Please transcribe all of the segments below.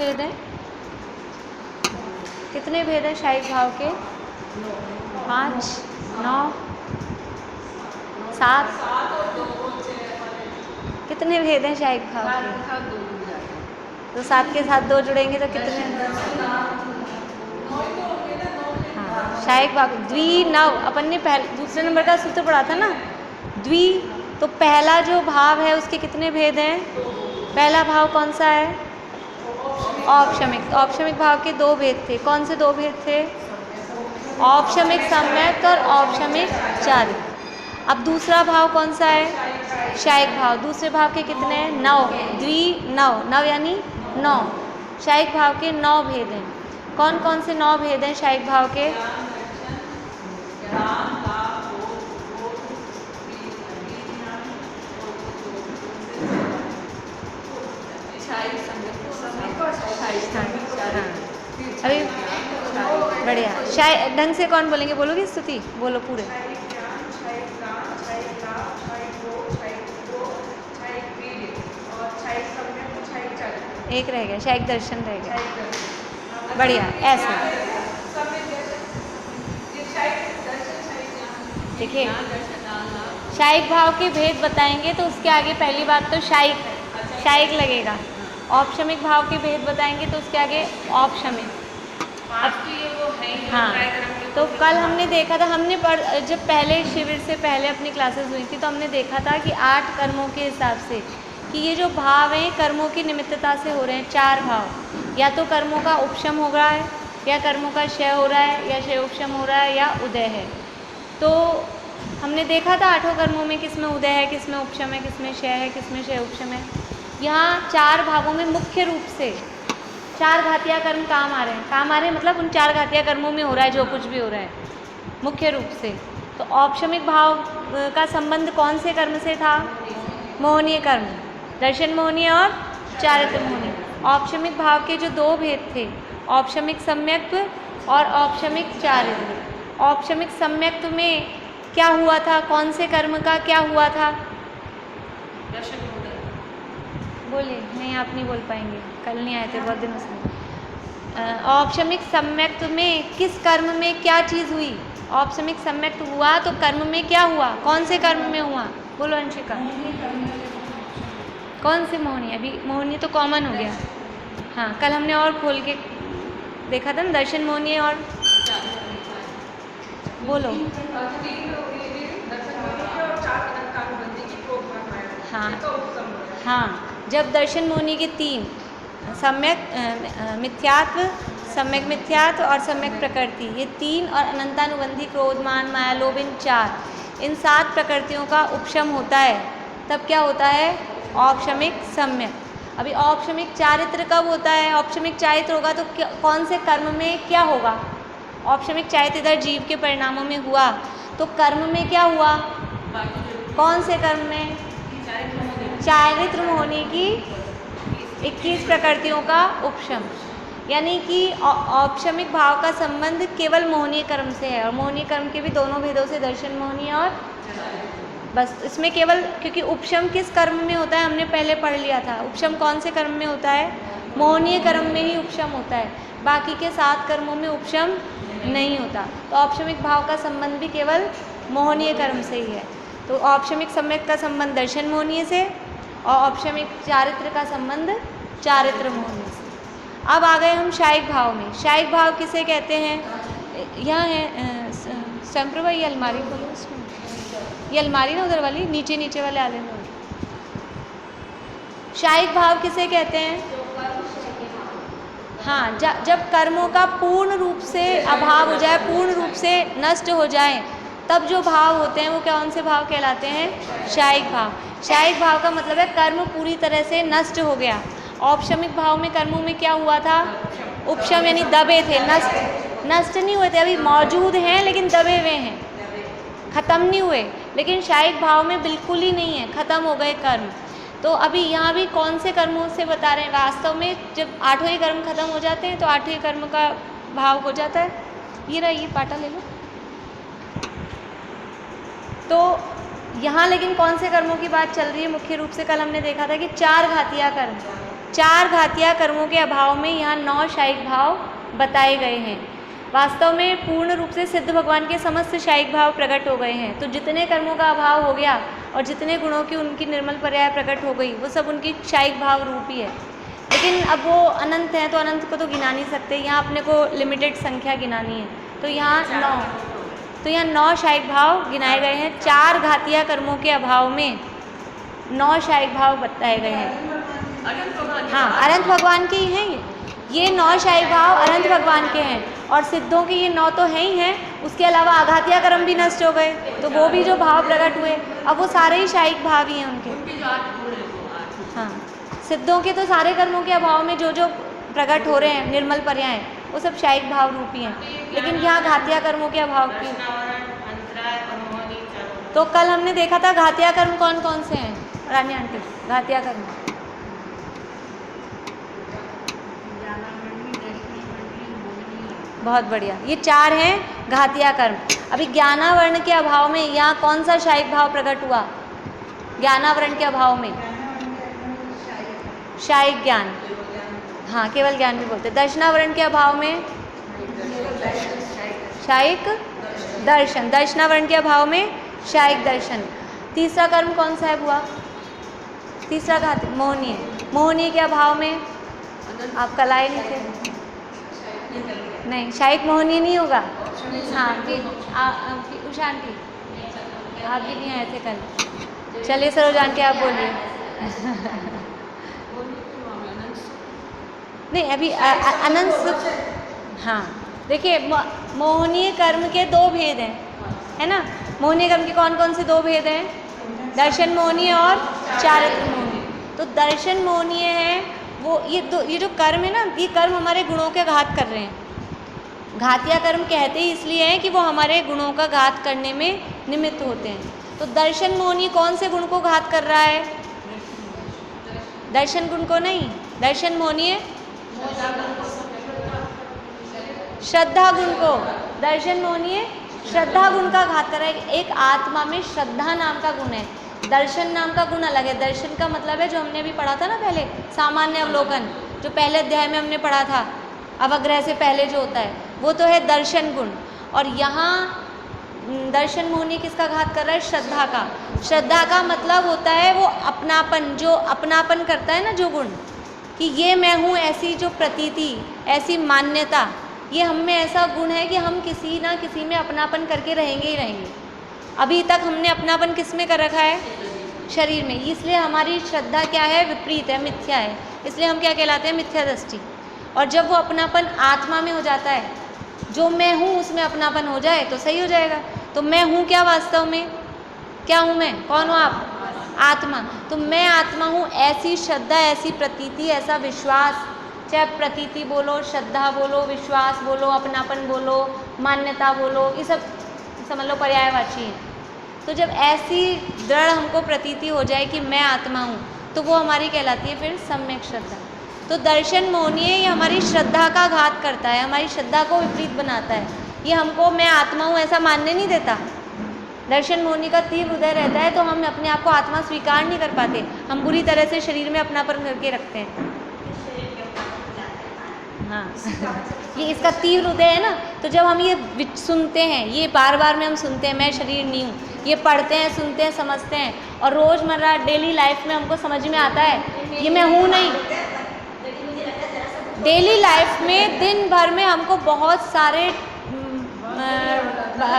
भेद हैं? कितने भेद हैं शायिक भाव के? 5, 9, 7। कितने भेद हैं शायिक भाव के? तो 7 के साथ 2 जुड़ेंगे तो कितने? हाँ, शायिक भाव द्विनव। अपन ने दूसरे नंबर का सूत्र पढ़ा था ना, द्वि। तो पहला जो भाव है उसके कितने भेद हैं? पहला भाव कौन सा है? औपशमिक। औपशमिक भाव के 2 भेद थे। कौन से 2 भेद थे? औपशमिक सम्यक्त और औपशमिक चारित्र। अब दूसरा भाव कौन सा है? शायिक भाव। दूसरे भाव के कितने हैं? 9। द्विनव। नव यानी 9। शायिक भाव के 9 भेद हैं। कौन कौन से 9 भेद हैं शायिक भाव के? अभी बढ़िया। शायद ढंग से कौन बोलेंगे? बोलोगे स्तुति? बोलो पूरे। एक रह गया, शायिक दर्शन रह गया। बढ़िया, ऐसे देखिए, शायिक भाव के भेद बताएंगे तो उसके आगे पहली बात तो शायिक लगेगा। औपशमिक भाव के भेद बताएंगे तो उसके आगे औपशमिक। हाँ, तो कल हमने देखा था, जब पहले शिविर से पहले अपनी क्लासेस हुई थी तो हमने देखा था कि 8 कर्मों के हिसाब से कि ये जो भाव हैं कर्मों की निमित्तता से हो रहे हैं। 4 भाव, या तो कर्मों का उपशम हो रहा है, या कर्मों का क्षय हो रहा है, या क्षय उपशम हो रहा है, या उदय है। तो हमने देखा था 8 कर्मों में किसमें उदय है, किसमें उपशम है, किसमें क्षय है, किसमें क्षय उपशम है। यहाँ 4 भावों में मुख्य रूप से 4 घातीय कर्म काम आ रहे हैं। मतलब उन 4 घातीय कर्मों में हो रहा है जो कुछ भी हो रहा है मुख्य रूप से। तो औपशमिक भाव का संबंध कौन से कर्म से था? मोहनीय कर्म, दर्शन मोहनीय और चारित्र मोहनीय। औपशमिक भाव के जो 2 भेद थे, औपशमिक सम्यक्त्व और औपशमिक चारित्र। औपशमिक सम्यक्त्व में क्या हुआ था? कौन से कर्म का क्या हुआ था? बोले नहीं, आप नहीं बोल पाएंगे, कल नहीं आए थे, बहुत दिनों से। औपशमिक सम्यक्त्व में किस कर्म में क्या चीज़ हुई? औपशमिक सम्यक्त्व हुआ तो कर्म में क्या हुआ? कौन से कर्म में हुआ? बोलो अंशिका। कौन सी मोहनी? अभी मोहनी तो कॉमन हो गया। हाँ, कल हमने और खोल के देखा था ना, दर्शन मोहनी और बोलो। हाँ, जब दर्शन मोहनी के 3 सम्यक मिथ्यात्व, सम्यक मिथ्यात्व और सम्यक प्रकृति, ये 3 और अनंतानुबंधी क्रोध मान माया लोभ, इन 4, इन 7 प्रकृतियों का उपशम होता है, तब क्या होता है? औपशमिक सम्यक। अभी औपशमिक चारित्र कब होता है? औपशमिक चारित्र होगा तो कौन से कर्म में क्या होगा? औपशमिक चारित्र इधर जीव के परिणामों में हुआ तो कर्म में क्या हुआ? कौन से कर्म में? चारित्र मोहनी की 21 प्रकृतियों का उपशम। यानी कि औपशमिक भाव का संबंध केवल मोहनीय कर्म से है, और मोहनीय कर्म के भी दोनों भेदों से, दर्शन मोहनी और बस। इसमें केवल, क्योंकि उपशम किस कर्म में होता है हमने पहले पढ़ लिया था। उपशम कौन से कर्म में होता है? मोहनीय कर्म में ही उपशम होता है, बाकी के 7 कर्मों में उपशम नहीं होता। तो औपशमिक भाव का संबंध भी केवल मोहनीय कर्म से ही है। तो औपशमिक सम्यक का संबंध दर्शन मोहनीय से और औपशमिक चारित्र का संबंध चारित्र मोहनीय से। अब आ गए हम शायिक भाव में। शायिक भाव किसे कहते हैं? यहाँ है संप्रभा, ये अलमारी खोलो, इसमें ये अलमारी ना उधर वाली, नीचे वाले आले में। शायिक भाव किसे कहते हैं? हाँ, जब कर्मों का पूर्ण रूप से अभाव हो जाए, पूर्ण रूप से नष्ट हो जाए, तब जो भाव होते हैं वो कौन से भाव कहलाते हैं? शायिक भाव। शायिक भाव का मतलब है कर्म पूरी तरह से नष्ट हो गया। औपशमिक भाव में कर्मों में क्या हुआ था? उपशम, यानी दबे थे, नष्ट नहीं हुए थे, अभी मौजूद हैं लेकिन दबे हुए हैं, खत्म नहीं हुए। लेकिन शायिक भाव में बिल्कुल ही नहीं है, खत्म हो गए कर्म। तो अभी यहाँ भी कौन से कर्मों से बता रहे हैं? वास्तव में जब 8वें कर्म खत्म हो जाते हैं तो 8वें कर्म का भाव हो जाता है। ये रहा, ये पाटा ले लो। तो यहाँ लेकिन कौन से कर्मों की बात चल रही है मुख्य रूप से? कल हमने देखा था कि 4 घातीय कर्म, 4 घातीय कर्मों के अभाव में यहाँ 9 शायिक भाव बताए गए हैं। वास्तव में पूर्ण रूप से सिद्ध भगवान के समस्त शायिक भाव प्रकट हो गए हैं। तो जितने कर्मों का अभाव हो गया और जितने गुणों की उनकी निर्मल पर्याय प्रकट हो गई, वो सब उनकी शायिक भाव रूप ही है। लेकिन अब वो अनंत है तो अनंत को तो गिना नहीं सकते, यहाँ अपने को लिमिटेड संख्या गिनानी है। तो यहाँ 9 शायिक भाव गिनाए गए हैं। 4 घातीय कर्मों के अभाव में 9 शायिक भाव बताए गए हैं। हाँ, अनंत भगवान के ही हैं ये 9 शायिक भाव अनंत भगवान के हैं। और सिद्धों के ये 9 तो हैं ही हैं, उसके अलावा आघातीय कर्म भी नष्ट हो गए, तो वो भी जो भाव प्रकट हुए, अब वो सारे ही शायिक भाव ही हैं उनके। हाँ, सिद्धों के तो सारे कर्मों के अभाव में जो जो प्रकट हो रहे हैं निर्मल पर्याय, वो सब शायिक भाव रूपी हैं। लेकिन यहाँ घातीय कर्मों के अभाव की, तो कल हमने देखा था घातीय कर्म कौन कौन से हैं रानी आंटी? घातीय कर्म बहुत बढ़िया, ये 4 हैं घातीय कर्म। अभी ज्ञानावरण के अभाव में यहाँ कौन सा शायिक भाव प्रकट हुआ? ज्ञानावरण के अभाव में शायिक ज्ञान, हाँ केवल ज्ञान भी बोलते। दर्शनावरण के अभाव में शायिक दर्शन, दर्शनावरण के अभाव में शायिक दर्शन। तीसरा कर्म कौन सा है बुआ? तीसरा घाती मोहनीय, मोहनीय के अभाव में आप कल आए नहीं थे, नहीं शायिक मोहनीय नहीं होगा। हाँ उषा आंटी आप भी नहीं आए थे कल, चलिए सरोज आंटी आप बोलिए। नहीं अभी अनंत, हाँ देखिए मोहनीय कर्म के 2 भेद हैं, है ना? मोहनीय कर्म के कौन कौन से 2 भेद हैं? दर्शन मोहनीय और चारित्र मोहनीय। तो दर्शन मोहनीय है वो, ये जो कर्म है ना, ये कर्म हमारे गुणों के घात कर रहे हैं। घातीय कर्म कहते ही इसलिए हैं कि वो हमारे गुणों का घात करने में निमित्त होते हैं। तो दर्शन मोहनीय कौन से गुण को घात कर रहा है? दर्शन गुण को नहीं, दर्शन मोहनीय श्रद्धा गुण को, दर्शन मोहनीय श्रद्धा गुण का घात कर रहा है। एक आत्मा में श्रद्धा नाम का गुण है, दर्शन नाम का गुण अलग है। दर्शन का मतलब है जो हमने अभी पढ़ा था ना पहले, सामान्य अवलोकन, जो पहले अध्याय में हमने पढ़ा था, अवग्रह से पहले जो होता है वो तो है दर्शन गुण। और यहाँ दर्शन मोहनीय किसका घात कर रहा है? श्रद्धा का। श्रद्धा का मतलब होता है वो अपनापन, जो अपनापन करता है ना जो गुण, कि ये मैं हूँ, ऐसी जो प्रतीति, ऐसी मान्यता, ये हम में ऐसा गुण है कि हम किसी ना किसी में अपनापन करके रहेंगे ही रहेंगे। अभी तक हमने अपनापन किस में कर रखा है? शरीर में। इसलिए हमारी श्रद्धा क्या है? विपरीत है, मिथ्या है। इसलिए हम क्या कहलाते हैं? मिथ्या दृष्टि। और जब वो अपनापन आत्मा में हो जाता है, जो मैं हूँ उसमें अपनापन हो जाए तो सही हो जाएगा। तो मैं हूँ क्या वास्तव में? क्या हूँ मैं? कौन हो आप? आत्मा। तो मैं आत्मा हूँ, ऐसी श्रद्धा, ऐसी प्रतीति, ऐसा विश्वास, चाहे प्रतीति बोलो, श्रद्धा बोलो, विश्वास बोलो, अपनापन बोलो, मान्यता बोलो, ये सब समझ लो पर्यायवाची है। तो जब ऐसी दृढ़ हमको प्रतीति हो जाए कि मैं आत्मा हूँ, तो वो हमारी कहलाती है फिर सम्यक श्रद्धा। तो दर्शन मोहनीय ये हमारी श्रद्धा का घात करता है, हमारी श्रद्धा को विपरीत बनाता है। ये हमको मैं आत्मा हूँ ऐसा मानने नहीं देता। दर्शन मोहनीय का तीव्र हृदय रहता है तो हम अपने आप को आत्मा स्वीकार नहीं कर पाते, हम बुरी तरह से शरीर में अपनापन करके रखते हैं। हाँ ये इसका तीव्र हृदय है ना। तो जब हम ये सुनते हैं, ये बार बार में हम सुनते हैं मैं शरीर नहीं हूँ, ये पढ़ते हैं, सुनते हैं, समझते हैं, और रोज़मर्रा डेली लाइफ में हमको समझ में आता है ये मैं हूँ नहीं। डेली लाइफ में दिन भर में हमको बहुत सारे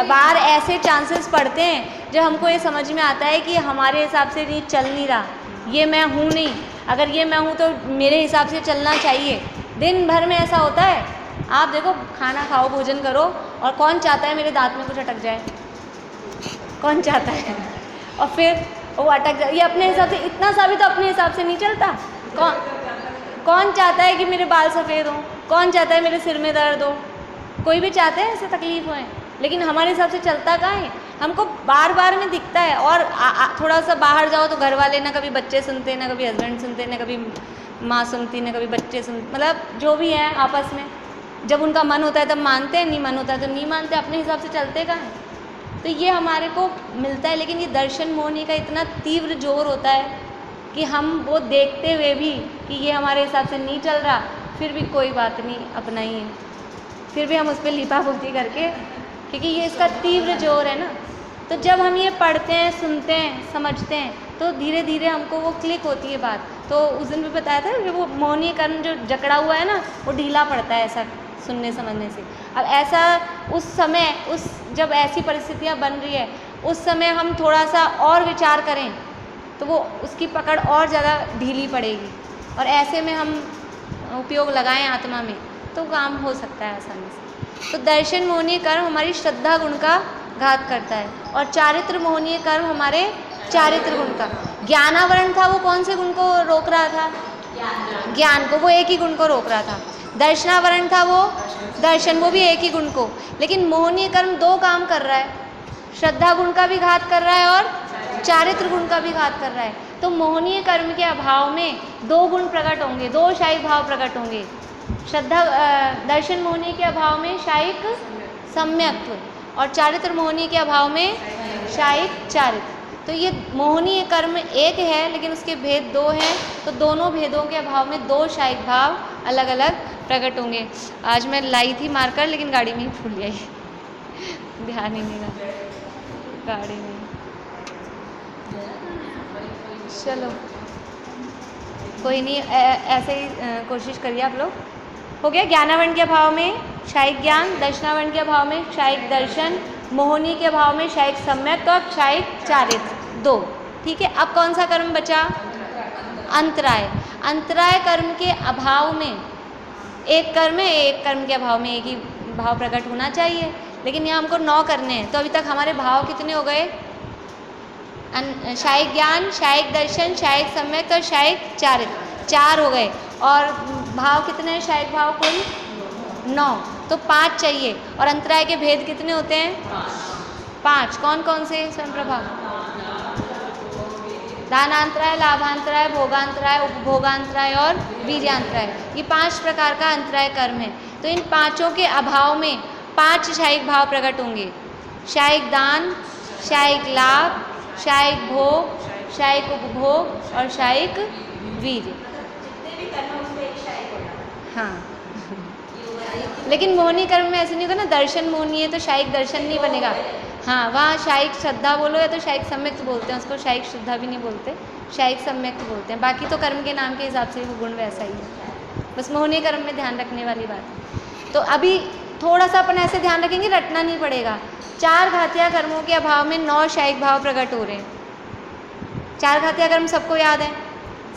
बार ऐसे चांसेस पड़ते हैं जब हमको ये समझ में आता है कि हमारे हिसाब से नहीं चल नहीं रहा, ये मैं हूँ नहीं, अगर ये मैं हूँ तो मेरे हिसाब से चलना चाहिए। दिन भर में ऐसा होता है। आप देखो, खाना खाओ, भोजन करो, और कौन चाहता है मेरे दांत में कुछ अटक जाए? कौन चाहता है? और फिर वो अटक जाए, ये अपने हिसाब से, इतना सा भी तो अपने हिसाब से नहीं चलता। कौन चाहता है कि मेरे बाल सफ़ेद हों? कौन चाहता है मेरे सिर में दर्द हो? कोई भी चाहते हैं ऐसे तकलीफ होए, लेकिन हमारे हिसाब से चलता कहाँ है? हमको बार बार में दिखता है। और थोड़ा सा बाहर जाओ तो घर वाले ना कभी बच्चे सुनते, ना कभी हस्बैंड सुनते, ना कभी माँ सुनती, ना कभी बच्चे सुनते, मतलब जो भी है आपस में जब उनका मन होता है तब मानते हैं, नहीं मन होता है तो नहीं मानते, अपने हिसाब से चलते कहाँ हैं? तो ये हमारे को मिलता है। लेकिन ये दर्शन मोहनीय का इतना तीव्र जोर होता है कि हम वो देखते हुए भी कि ये हमारे हिसाब से नहीं चल रहा, फिर भी कोई बात नहीं, अपना ही है, फिर भी हम उस पर लिपापोती करके, क्योंकि ये इसका तीव्र जोर है ना। तो जब हम ये पढ़ते हैं, सुनते हैं, समझते हैं, तो धीरे धीरे हमको वो क्लिक होती है बात। तो उस दिन भी बताया था कि वो मोहनीय कर्म जो जकड़ा हुआ है ना, वो ढीला पड़ता है ऐसा सुनने समझने से। अब ऐसा उस समय, उस जब ऐसी परिस्थितियाँ बन रही है, उस समय हम थोड़ा सा और विचार करें तो वो उसकी पकड़ और ज़्यादा ढीली पड़ेगी, और ऐसे में हम उपयोग लगाएं आत्मा में तो काम हो सकता है आसानी से। तो दर्शन मोहनीय कर्म हमारी श्रद्धा गुण का घात करता है, और चारित्र मोहनीय कर्म हमारे चारित्र गुण का। ज्ञानावरण था, वो कौन से गुण को रोक रहा था? ज्ञान को, वो एक ही गुण को रोक रहा था। दर्शनावरण था वो दर्शन, वो भी एक ही गुण को। लेकिन मोहनीय कर्म दो काम कर रहा है, श्रद्धा गुण का भी घात कर रहा है और चारित्र गुण का भी घात कर रहा है। तो मोहनीय कर्म के अभाव में दो गुण प्रकट होंगे, दो शायिक भाव प्रकट होंगे। श्रद्धा दर्शन मोहनीय के अभाव में शायिक सम्यक्त्व, और चारित्र मोहनीय के अभाव में शायिक चारित्र। तो ये मोहनीय कर्म एक है, लेकिन उसके भेद दो हैं, तो दोनों भेदों के अभाव में दो शायिक भाव अलग अलग प्रकट होंगे। आज मैं लाई थी मार्कर, लेकिन गाड़ी में ही भूल गई, ध्यान ही नहीं रहा गाड़ी में। चलो कोई नहीं, ऐसे ही कोशिश करिए आप लोग। हो गया। ज्ञानावरण के अभाव में शायिक ज्ञान, दर्शनावरण के अभाव में शायिक दर्शन, मोहनीय के अभाव में शायिक सम्यक और शायिक चारित्र, दो। ठीक है। अब कौन सा कर्म बचा? अंतराय। अंतराय कर्म के अभाव में एक कर्म है, एक कर्म के अभाव में एक ही भाव प्रकट होना चाहिए, लेकिन यहाँ हमको 9 करने हैं। तो अभी तक हमारे भाव कितने हो गए? शायिक ज्ञान, शायिक दर्शन, शायिक सम्यक और शायिक चारित्र, 4 हो गए। और भाव कितने हैं शायिक भाव? कुल 9। तो 5 चाहिए। और अंतराय के भेद कितने होते हैं? 5। कौन कौन से? स्वयं प्रभा। दानांतराय, लाभांतराय, भोगांतराय, उपभोगांतराय और वीर्यांतराय, ये 5 प्रकार का अंतराय कर्म है। तो इन पांचों के अभाव में 5 शायिक भाव प्रकट होंगे। शायिक दान, शायिक लाभ, शायिक भोग, शायिक उपभोग और शायिक वीर्य। हाँ लेकिन मोहनीय कर्म में ऐसे नहीं होगा ना, दर्शन मोहनीय है तो शायिक दर्शन नहीं बनेगा। हाँ, वहाँ शायिक श्रद्धा बोलो या तो शायिक सम्यक्त बोलते हैं, उसको शायिक श्रद्धा भी नहीं बोलते, शायिक सम्यक्त बोलते हैं। बाकी तो कर्म के नाम के हिसाब से वो गुण वैसा ही है, बस मोहनीय कर्म में ध्यान रखने वाली बात है। तो अभी थोड़ा सा अपन ऐसे ध्यान रखेंगे, रटना नहीं पड़ेगा। 4 घातिया कर्मों के अभाव में 9 शायिक भाव प्रकट हो रहे हैं। 4 घातिया कर्म सबको याद है?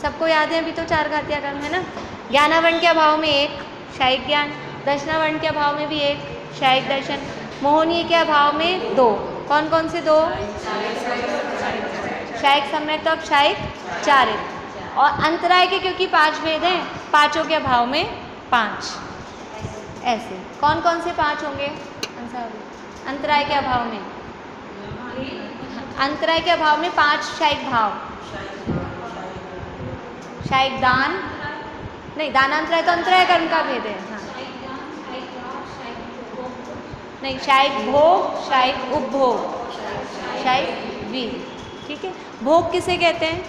सबको याद है अभी तो 4 घातिया कर्म है ना। ज्ञानावरण के अभाव में 1 शायिक ज्ञान, दर्शनावरण के अभाव में भी 1 शायिक दर्शन, मोहनीय के अभाव में 2। कौन कौन से 2? शायिक सम्यक्त और शायिक चारित्र। और अंतराय के क्योंकि 5 भेद हैं, पाँचों के अभाव में 5। ऐसे कौन कौन से 5 होंगे अंतराय के अभाव में? अंतराय के अभाव में 5 शायिक भाव। शायिक दान नहीं, दानांतराय तो अंतराय कर्म का भेद है। हाँ नहीं, शायिक भोग, शायिक उपभोग, शायिक वीर्य। ठीक है। भोग किसे कहते हैं?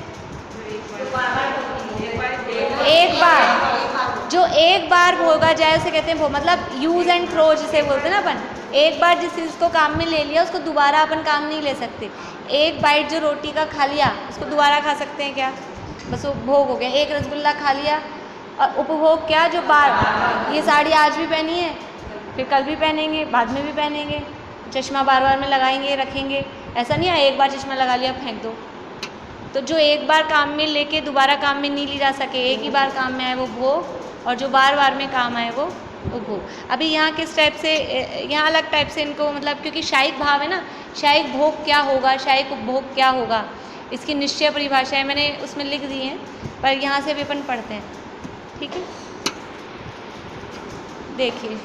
एक बार, जो एक बार भोगा जाए उसे कहते हैं भोग। मतलब यूज एंड थ्रो जिसे बोलते हैं ना अपन, एक बार जिस चीज़ को काम में ले लिया उसको दोबारा अपन काम नहीं ले सकते। एक बाइट जो रोटी का खा लिया उसको दोबारा खा सकते हैं क्या? बस वो भोग हो गया। एक रसगुल्ला खा लिया। और उपभोग क्या? जो बार, ये साड़ी आज भी पहनी है, फिर कल भी पहनेंगे, बाद में भी पहनेंगे, चश्मा बार बार में लगाएंगे, रखेंगे। ऐसा नहीं है एक बार चश्मा लगा लिया फेंक दो। तो जो एक बार काम में लेके दोबारा काम में नहीं ली जा सके, एक ही बार काम में आए वो भोग, और जो बार बार में काम आए वो उपभोग। अभी यहाँ किस टाइप से, यहाँ अलग टाइप से इनको, मतलब क्योंकि शायिक भाव है ना, शायिक भोग क्या होगा, शायिक उपभोग क्या होगा, इसकी निश्चय परिभाषाएं मैंने उसमें लिख दी हैं, पर यहाँ से भी अपन पढ़ते हैं। ठीक है। देखिए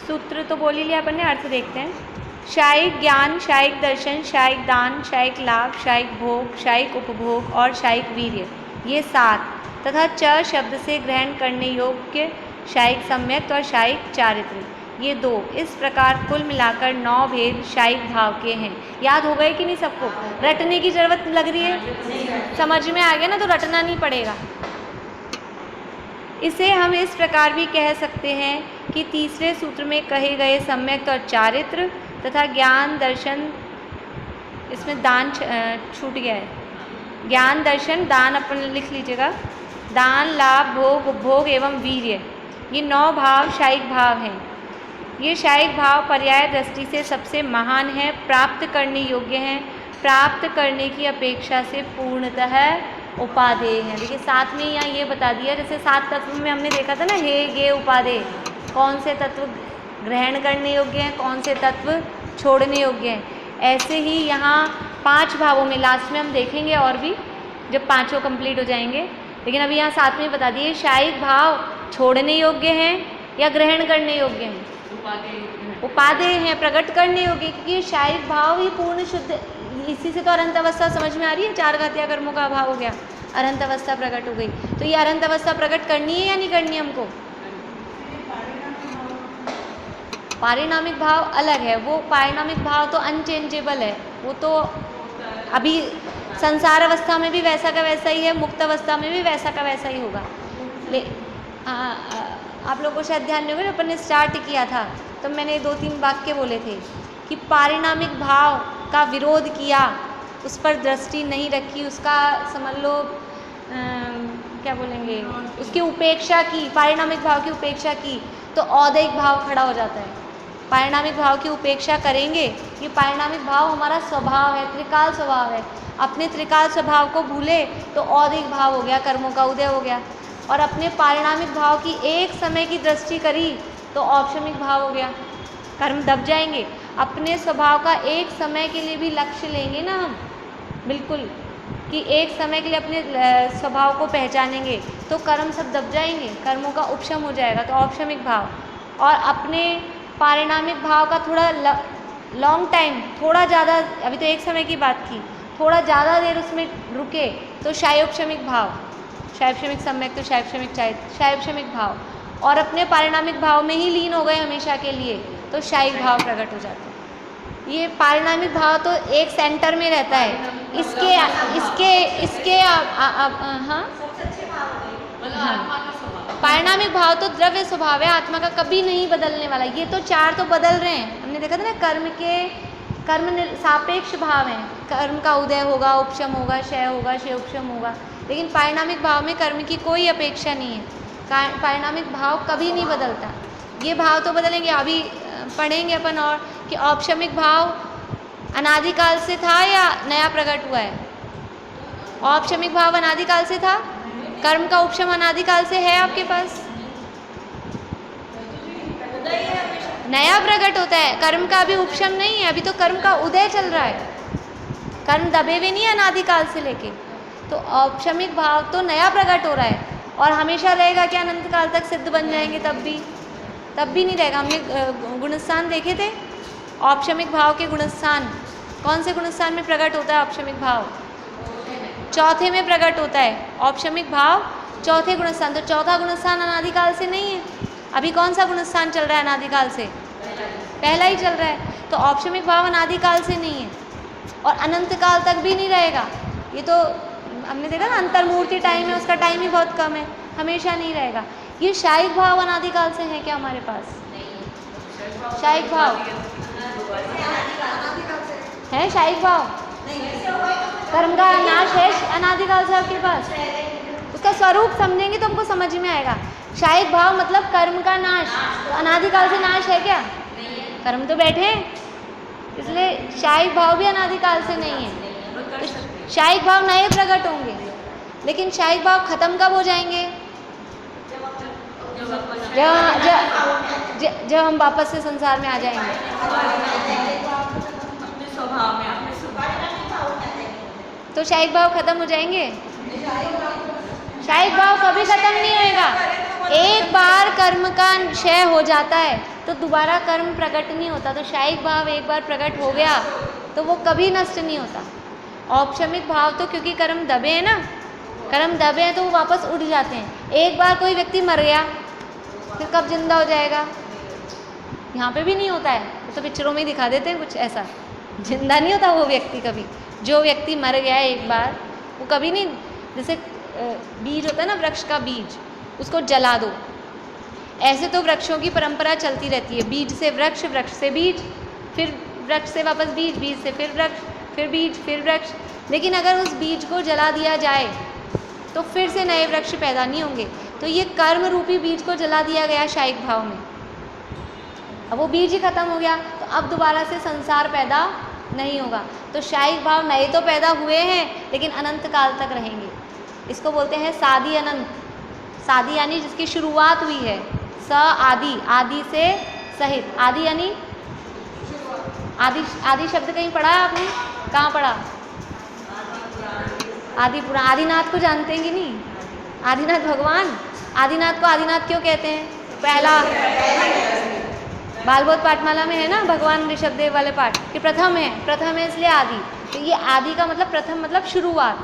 सूत्र तो बोल ही लिया अपन ने, अर्थ देखते हैं। शायिक ज्ञान, शायिक दर्शन, शायिक दान, शायिक लाभ, शायिक भोग, शायिक उपभोग और शायिक वीर्य, ये 7 तथा च शब्द से ग्रहण करने योग्य शायिक सम्यक्त और शायिक चारित्र, ये 2। इस प्रकार कुल मिलाकर 9 भेद शायिक भाव के हैं। याद हो गए कि नहीं सबको? रटने की जरूरत लग रही है? समझ में आ गया ना, तो रटना नहीं पड़ेगा। इसे हम इस प्रकार भी कह सकते हैं कि तीसरे सूत्र में कहे गए सम्यक और चारित्र तथा ज्ञान दर्शन, इसमें दान छूट गया है, ज्ञान दर्शन दान अपन लिख लीजिएगा, दान लाभ भोग उपभोग एवं वीर्य, ये 9 भाव शायिक भाव हैं। ये शायिक भाव पर्याय दृष्टि से सबसे महान है, प्राप्त करने योग्य हैं, प्राप्त करने की अपेक्षा से पूर्णतः उपादेय हैं। देखिए साथ में यहाँ ये बता दिया, जैसे 7 तत्व में हमने देखा था ना, हे गे उपादेय, कौन से तत्व ग्रहण करने योग्य हैं, कौन से तत्व छोड़ने योग्य हैं। ऐसे ही यहाँ 5 भावों में लास्ट में हम देखेंगे और भी, जब 5 कंप्लीट हो जाएंगे। लेकिन अभी यहाँ 7 में बता दिए शायिक भाव छोड़ने योग्य हैं या ग्रहण करने योग्य हैं, उपादेय हैं, प्रकट करने योग्य, क्योंकि शायिक भाव ही पूर्ण शुद्ध, इसी से तो अरंत अवस्था समझ में आ रही है, 4 घातीय कर्मों का अभाव हो गया, अरंत अवस्था प्रकट हो गई। तो ये अरंत अवस्था प्रकट करनी है या नहीं करनी है हमको? पारिणामिक भाव अलग है, वो पारिणामिक भाव तो अनचेंजेबल है, वो तो अभी संसार अवस्था में भी वैसा का वैसा ही है, मुक्त अवस्था में भी वैसा का वैसा ही होगा। आप लोगों को शायद ध्यान नहीं होगा, अपन ने स्टार्ट किया था तो मैंने 2-3 वाक्य बोले थे कि पारिणामिक भाव का विरोध किया, उस पर दृष्टि नहीं रखी, उसका समझ लो क्या बोलेंगे, उसकी उपेक्षा की, पारिणामिक भाव की उपेक्षा की, तो औदैहिक भाव खड़ा हो जाता है। पारिणामिक भाव की उपेक्षा करेंगे, ये पारिणामिक भाव हमारा स्वभाव है, त्रिकाल स्वभाव है, अपने त्रिकाल स्वभाव को भूले तो औदैहिक भाव हो गया, कर्मों का उदय हो गया। और अपने पारिणामिक भाव की एक समय की दृष्टि करी तो औपशमिक भाव हो गया, कर्म दब जाएंगे। अपने स्वभाव का एक समय के लिए भी लक्ष्य लेंगे ना हम, बिल्कुल, कि एक समय के लिए अपने स्वभाव को पहचानेंगे तो कर्म सब दब जाएंगे, कर्मों का उपशम हो जाएगा, तो औपशमिक भाव। और अपने पारिणामिक भाव का थोड़ा लॉन्ग टाइम, थोड़ा ज़्यादा, अभी तो एक समय की बात की, थोड़ा ज़्यादा देर उसमें रुके तो शायोपशमिक भाव, शायोपशमिक सम्यक तो शायोपशमिक भाव। और अपने पारिणामिक भाव में ही लीन हो गए हमेशा के लिए तो शायिक भाव प्रकट हो जाता है। ये पारिणामिक भाव तो एक सेंटर में रहता है, इसके हाँ, पारिणामिक भाव तो द्रव्य स्वभाव है, आत्मा का कभी नहीं बदलने वाला। ये तो 4 तो बदल रहे हैं, हमने देखा था ना, कर्म सापेक्ष भाव हैं, कर्म का उदय होगा, उपशम होगा, क्षय होगा, क्षय उपशम होगा, लेकिन पारिणामिक भाव में कर्म की कोई अपेक्षा नहीं है, पारिणामिक भाव कभी नहीं बदलता। ये भाव तो बदलेंगे, अभी पढ़ेंगे अपन और कि औपशमिक भाव अनादिकाल से था या नया प्रकट हुआ है? औपशमिक भाव अनादिकाल से था, कर्म का उपशम अनादिकाल से है आपके पास, नया प्रकट होता है, कर्म का अभी उपशम नहीं है, अभी तो कर्म का उदय चल रहा है, कर्म दबे हुए नहीं है अनादिकाल से लेके। तो औपशमिक भाव तो नया प्रकट हो रहा है, और हमेशा रहेगा क्या? अनंत काल तक सिद्ध बन जाएंगे, तब भी नहीं रहेगा। हमने गुणस्थान देखे थे, औपशमिक भाव के गुणस्थान, कौन से गुणस्थान में प्रकट होता है औपशमिक भाव? चौथे में प्रकट होता है औपशमिक भाव, चौथे गुणस्थान। तो चौथा गुणस्थान अनादिकाल से नहीं है, अभी कौन सा गुणस्थान चल रहा है अनादिकाल से? पहला ही चल रहा है। तो औपशमिक भाव अनादिकाल से नहीं है और अनंत काल तक भी नहीं रहेगा। ये तो हमने देखा ना, अंतर्मूर्ति टाइम है, उसका टाइम ही बहुत कम है, हमेशा नहीं रहेगा। ये शायिक भाव अनादिकाल से है क्या हमारे पास? शायिक भाव है, शायिक भाव कर्म का नाश है अनादिकाल से आपके पास। उसका स्वरूप समझेंगे तो हमको समझ में आएगा। शायिक भाव मतलब कर्म का नाश, तो अनादिकाल से नाश है क्या? कर्म तो बैठे हैं, इसलिए शायिक भाव भी अनादिकाल से नहीं है। तो शायिक भाव नए प्रकट होंगे, लेकिन शायिक भाव खत्म कब हो जाएंगे? जब हम वापस से संसार में आ जाएंगे। तो शायिक भाव खत्म हो जाएंगे? शायिक भाव कभी खत्म नहीं होएगा। एक बार कर्म का क्षय हो जाता है तो दोबारा कर्म प्रकट नहीं होता। तो शायिक भाव एक बार प्रकट हो गया तो वो कभी नष्ट नहीं होता। औपशमिक भाव तो क्योंकि कर्म दबे हैं ना, कर्म दबे हैं तो वो वापस उठ जाते हैं। एक बार कोई व्यक्ति मर गया, फिर कब जिंदा हो जाएगा? यहाँ पे भी नहीं होता है, तो पिक्चरों में ही दिखा देते हैं कुछ ऐसा, जिंदा नहीं होता वो व्यक्ति कभी। जो व्यक्ति मर गया है एक बार, वो कभी नहीं, जैसे बीज होता है ना, वृक्ष का बीज, उसको जला दो, ऐसे तो वृक्षों की परंपरा चलती रहती है, बीज से वृक्ष, वृक्ष से बीज, फिर वृक्ष से वापस बीज, बीज से फिर वृक्ष, फिर बीज, फिर वृक्ष। लेकिन अगर उस बीज को जला दिया जाए तो फिर से नए वृक्ष पैदा नहीं होंगे। तो ये कर्म रूपी बीज को जला दिया गया शायिक भाव में, अब वो बीज ही खत्म हो गया, तो अब दोबारा से संसार पैदा नहीं होगा। तो शायिक भाव नए तो पैदा हुए हैं लेकिन अनंत काल तक रहेंगे। इसको बोलते हैं सादी अनंत। सादी यानी जिसकी शुरुआत हुई है, स आदि, आदि से सहित, आदि यानी आदि, आदि शब्द कहीं पढ़ा है आपने? कहाँ पढ़ा? आदि पुराण। आदिनाथ को जानते हैं कि नहीं? आदिनाथ भगवान, आदिनाथ को आदिनाथ क्यों कहते हैं? पहला बाल बोध पाठमाला में है ना, भगवान ऋषभ देव वाले पाठ कि प्रथम है, प्रथम है इसलिए आदि। तो ये आदि का मतलब प्रथम मतलब शुरुआत।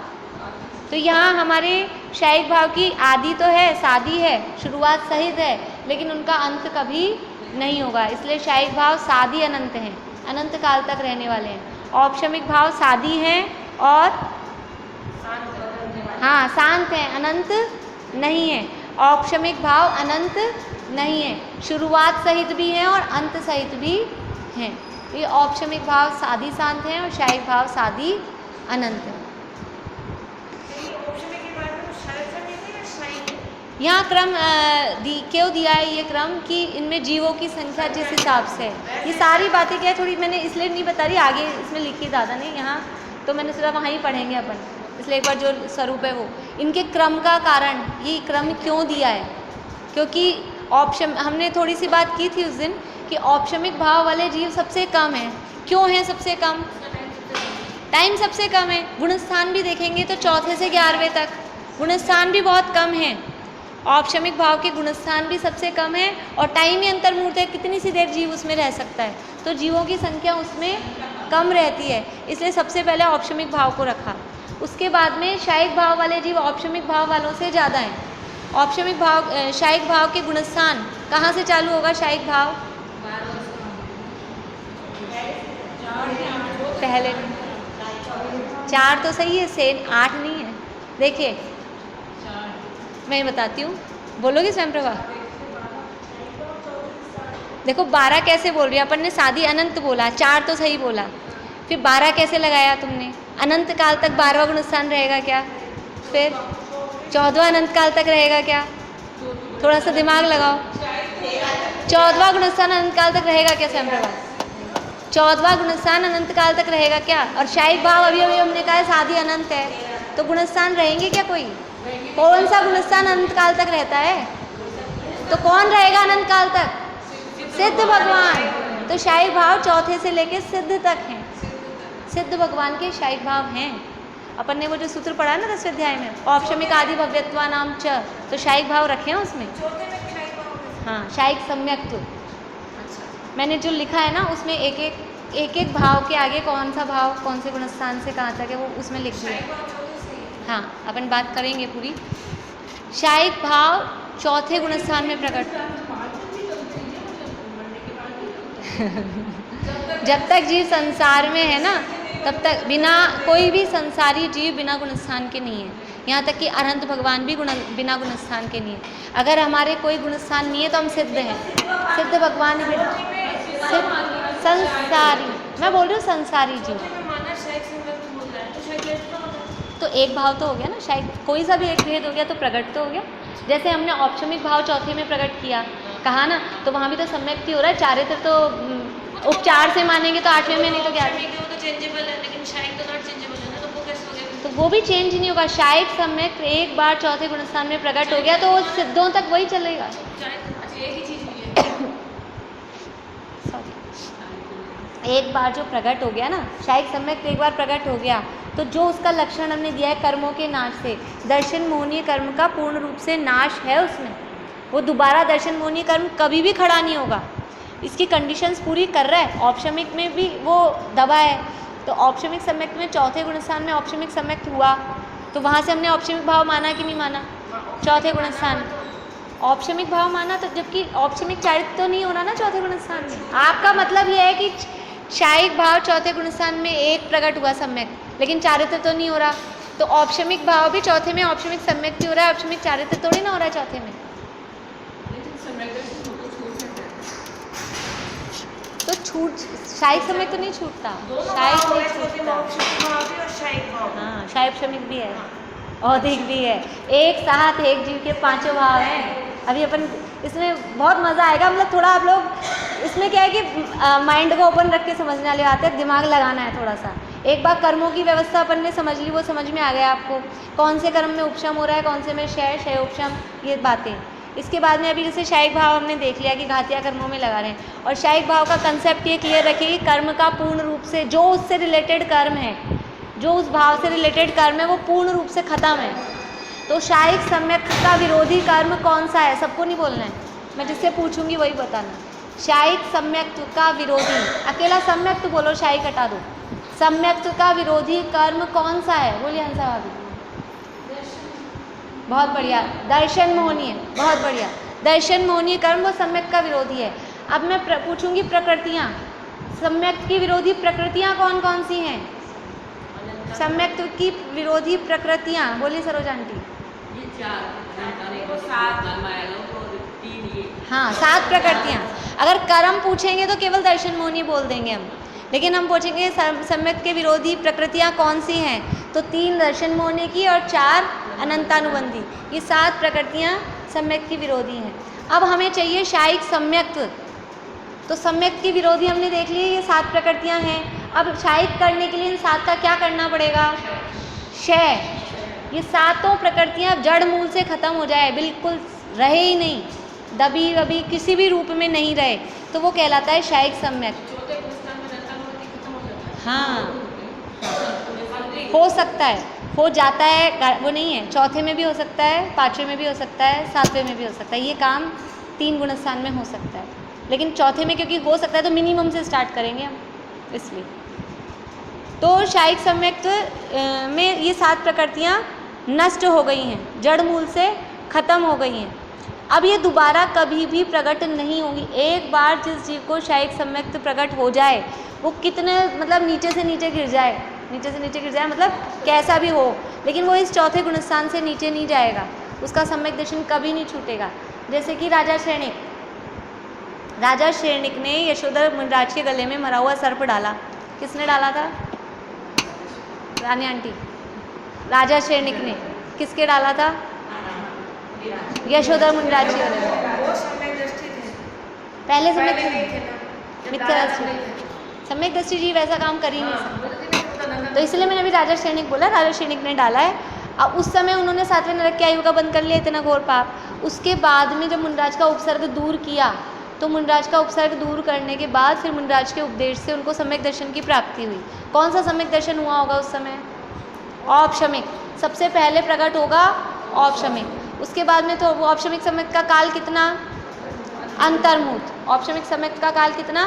तो यहाँ हमारे शायिक भाव की आदि तो है, सादी है, शुरुआत सहित है, लेकिन उनका अंत कभी नहीं होगा, इसलिए शायिक भाव सादी अनंत हैं, अनंत काल तक रहने वाले हैं। औपशमिक भाव सादी हैं और हाँ शांत हैं, अनंत नहीं है। औपशमिक भाव अनंत नहीं है, शुरुआत सहित भी हैं और अंत सहित भी हैं। ये औपशमिक भाव सादी शांत हैं और शायिक भाव सादी अनंत है। यहाँ क्रम क्यों दिया है ये क्रम कि इनमें जीवों की संख्या जिस हिसाब से है। ये सारी बातें क्या है, थोड़ी मैंने इसलिए नहीं बता रही, आगे इसमें लिखी दादा ने यहाँ, तो मैंने सोचा वहाँ ही पढ़ेंगे अपन, इसलिए एक बार जो स्वरूप है वो, इनके क्रम का कारण, ये क्रम क्यों दिया है, क्योंकि हमने थोड़ी सी बात की थी उस दिन कि औपशमिक भाव वाले जीव सबसे कम हैं। क्यों हैं सबसे कम? टाइम सबसे कम है। गुणस्थान भी देखेंगे तो 4 से 11वें तक गुणस्थान भी बहुत कम है। औपशमिक भाव के गुणस्थान भी सबसे कम है और टाइम ही अंतर्मूर्त है, कितनी सी देर जीव उसमें रह सकता है, तो जीवों की संख्या उसमें कम रहती है, इसलिए सबसे पहले औपशमिक भाव को रखा। उसके बाद में शायिक भाव वाले जीव औपशमिक भाव वालों से ज़्यादा हैं। औपशमिक भाव, शायिक भाव के गुणस्थान कहाँ से चालू होगा? शायिक भाव पहले 4 तो सही है, से 8 नहीं है। देखिए मैं बताती हूँ, बोलोगी स्वयं प्रभा? देखो 12 कैसे बोल रही है, अपन ने सादी अनंत बोला, 4 तो सही बोला, फिर 12 कैसे लगाया तुमने? अनंत काल तक 12वां गुणस्थान रहेगा क्या? फिर 14वां अनंत काल तक रहेगा क्या? थोड़ा सा दिमाग लगाओ। 14वां गुणस्थान अनंत काल तक रहेगा क्या स्वयं प्रभा? 14वां गुणस्थान अनंत काल तक रहेगा क्या? और शायिक भाव अभी अभी हमने कहा है सादी अनंत है, तो गुणस्थान रहेंगे क्या कोई? कौन सा गुणस्थान अनंत काल तक रहता है? तो कौन रहेगा अनंत काल तक? सिद्ध भगवान। तो शायिक भाव 4 से लेके सिद्ध तक हैं, सिद्ध भगवान के शायिक भाव हैं। अपन ने वो जो सूत्र पढ़ा है ना 10वें अध्याय में, औपशमिक आदि भव्यत्वा नाम च, तो शायिक भाव रखे हैं उसमें। हाँ, शायिक सम्यक्त्व मैंने जो लिखा है ना उसमें एक एक भाव के आगे कौन सा भाव कौन से गुणस्थान से कहाँ तक है वो उसमें लिख दिया। हाँ, अपन बात करेंगे पूरी। शायिक भाव 4थे गुणस्थान में प्रकट जब तक जीव संसार में है ना, तब तक बिना कोई भी संसारी जीव बिना गुणस्थान के नहीं है। यहाँ तक कि अनंत भगवान भी बिना गुणस्थान के नहीं है। अगर हमारे कोई गुणस्थान नहीं है तो हम सिद्ध हैं, सिद्ध भगवान ही संसारी, मैं बोल रही हूँ संसारी जीव। तो एक भाव तो हो गया ना, शायद कोई सा भी एक भेद हो गया तो प्रकट तो हो गया। जैसे हमने औपशमिक भाव 4थे में प्रकट किया, कहा ना, तो वहाँ भी तो सम्यक्ति हो रहा है। चारित्र तो उपचार से मानेंगे तो 8वें में, नहीं तो 11वें। वो तो चेंजेबल है, लेकिन शायिक तो नॉट चेंजेबल है ना, तो वो कैसे हो गया? तो वो भी चेंज नहीं होगा। शायिक सम्यक एक बार 4थे गुणस्थान में प्रकट हो गया तो वो सिद्धों तक वही चलेगा। एक बार जो प्रकट हो गया ना, शायिक सम्यक एक बार प्रकट हो गया तो जो उसका लक्षण हमने दिया है कर्मों के नाश से, दर्शन मोहनीय कर्म का पूर्ण रूप से नाश है उसमें, वो दोबारा दर्शन मोहनीय कर्म कभी भी खड़ा नहीं होगा। इसकी कंडीशंस पूरी कर रहा है। औपशमिक में भी वो दबा है, तो औपशमिक सम्यक में 4थे गुणस्थान में औपशमिक सम्यक हुआ तो वहाँ से हमने औपशमिक भाव माना कि नहीं माना? 4थे गुणस्थान औपशमिक भाव माना, तो जबकि औपशमिक चारित्र तो नहीं हो रहा ना चौथे गुण स्थान में। आपका मतलब यह है कि शायिक भाव चौथे गुण स्थान में एक प्रकट हुआ सम्यक, लेकिन चारित्र तो नहीं हो रहा। तो औपशमिक भाव भी चौथे में औपशमिक सम्यक हो रहा है, औपशमिक चारित्र थोड़ी ना हो रहा है चौथे में। तो छूट शायिक सम्यक तो नहीं छूटता, शायिक नहीं छूटता। हाँ, शायिक भी है, औधिक भी है। एक साथ एक जीव के पांचों भाव हैं। अभी अपन इसमें बहुत मज़ा आएगा, मतलब थोड़ा आप लोग इसमें क्या है कि माइंड को ओपन रख के समझने वाले आते हैं, दिमाग लगाना है थोड़ा सा। एक बार कर्मों की व्यवस्था अपन ने समझ ली, वो समझ में आ गया आपको, कौन से कर्म में उपशम हो रहा है, कौन से में क्षय उपशम, ये बातें। इसके बाद में अभी जैसे शायिक भाव हमने देख लिया कि घातिया कर्मों में लगा रहे हैं, और शायिक भाव का कंसेप्ट ये क्लियर रखिए कि कर्म का पूर्ण रूप से जो उससे रिलेटेड कर्म है, जो उस भाव से रिलेटेड कर्म है, वो पूर्ण रूप से खत्म है। तो शायिक सम्यक का विरोधी कर्म कौन सा है, सबको नहीं बोलना है, मैं जिससे पूछूंगी वही बताना। शायिक सम्यक्त्व का विरोधी, अकेला सम्यक्त्व बोलो, शायिक हटा दो। सम्यक्त्व का विरोधी कर्म कौन सा है, बोलिए हंसा भाभी। बहुत बढ़िया, दर्शन मोहनीय, बहुत बढ़िया। दर्शन मोहनीय कर्म वो सम्यक का विरोधी है। अब मैं पूछूंगी प्रकृतियाँ, सम्यक की विरोधी प्रकृतियाँ कौन कौन सी हैं? सम्यक्त्व की विरोधी प्रकृतियाँ, बोलिए सरोजा आंटी। हाँ, 7 प्रकृतियाँ। अगर कर्म पूछेंगे तो केवल दर्शन मोहनीय बोल देंगे हम, लेकिन हम पूछेंगे सम्यक के विरोधी प्रकृतियाँ कौन सी हैं, तो 3 दर्शन मोहनीय की और 4 अनंतानुबंधी, ये 7 प्रकृतियाँ सम्यक की विरोधी हैं। अब हमें चाहिए शायिक सम्यक्त्व, तो सम्यक की विरोधी हमने देख ली, ये 7 प्रकृतियाँ हैं। अब शायिक करने के लिए इन 7 का क्या करना पड़ेगा? क्षय। ये 7 प्रकृतियाँ जड़ मूल से खत्म हो जाए, बिल्कुल रहे ही नहीं, दबी वबी किसी भी रूप में नहीं रहे, तो वो कहलाता है शायिक सम्यक। हाँ, हो सकता है, हो जाता है, वो नहीं है, चौथे में भी हो सकता है, 5वें में भी हो सकता है, 7वें में भी हो सकता है। ये काम 3 गुण स्थान में हो सकता है, लेकिन चौथे में क्योंकि हो सकता है तो मिनिमम से स्टार्ट करेंगे हम, इसलिए। तो शायिक सम्यक्त्व में ये 7 प्रकृतियाँ नष्ट हो गई हैं, जड़ मूल से खत्म हो गई हैं। अब ये दोबारा कभी भी प्रकट नहीं होंगी। एक बार जिस जीव को शायिक सम्यक्त्व प्रकट हो जाए, वो कितने मतलब नीचे से नीचे गिर जाए, नीचे से नीचे गिर जाए मतलब कैसा भी हो, लेकिन वो इस चौथे गुणस्थान से नीचे नहीं जाएगा, उसका सम्यक दर्शन कभी नहीं छूटेगा। जैसे कि राजा श्रेणिक ने यशोधर मुनिराज के गले में मरा हुआ सर्प डाला। किसने डाला था? रानी आंटी। राजा श्रेणिक ने किसके डाला था? यशोधर मुनिराज के गले में। पहले सम्यक दृष्टि जी वैसा काम कर ही नहीं सकता, तो इसलिए मैंने अभी राजा श्रेणिक बोला, राजा श्रेणिक ने डाला है। अब उस समय उन्होंने 7वें नरक की आयु का बंद कर लिया, इतना घोर पाप। उसके बाद में जब मुनिराज का उपसर्ग दूर किया, तो मुनिराज का उपसर्ग दूर करने के बाद फिर मुनिराज के उपदेश से उनको सम्यक दर्शन की प्राप्ति हुई। कौन सा सम्यक दर्शन हुआ होगा उस समय? औपशमिक। सबसे पहले प्रकट होगा औपशमिक, उसके बाद में तो औपशमिक सम्यक का काल कितना? अंतर्मुहूर्त। औपशमिक सम्यक का काल कितना?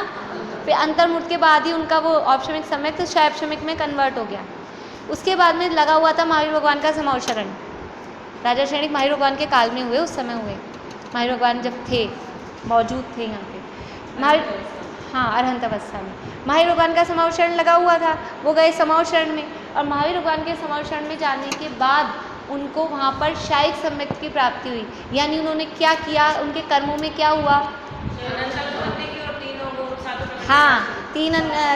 फिर अंतर्मुहूर्त के बाद ही उनका वो औपशमिक सम्यक तो शैपशमिक में कन्वर्ट हो गया। उसके बाद में लगा हुआ था महावीर भगवान का समावशरण। राजा श्रेणिक महावीर भगवान के काल में हुए, उस समय हुए, महावीर भगवान जब थे, मौजूद थे यहाँ पे महावीर, हाँ, अरहंत अवस्था में महावीर भगवान का समावशरण लगा हुआ था। वो गए समावशरण में, और महावीर भगवान के समावशरण में जाने के बाद उनको वहाँ पर शायिक सम्यक की प्राप्ति हुई। यानी उन्होंने क्या किया, उनके कर्मों में क्या हुआ? हाँ,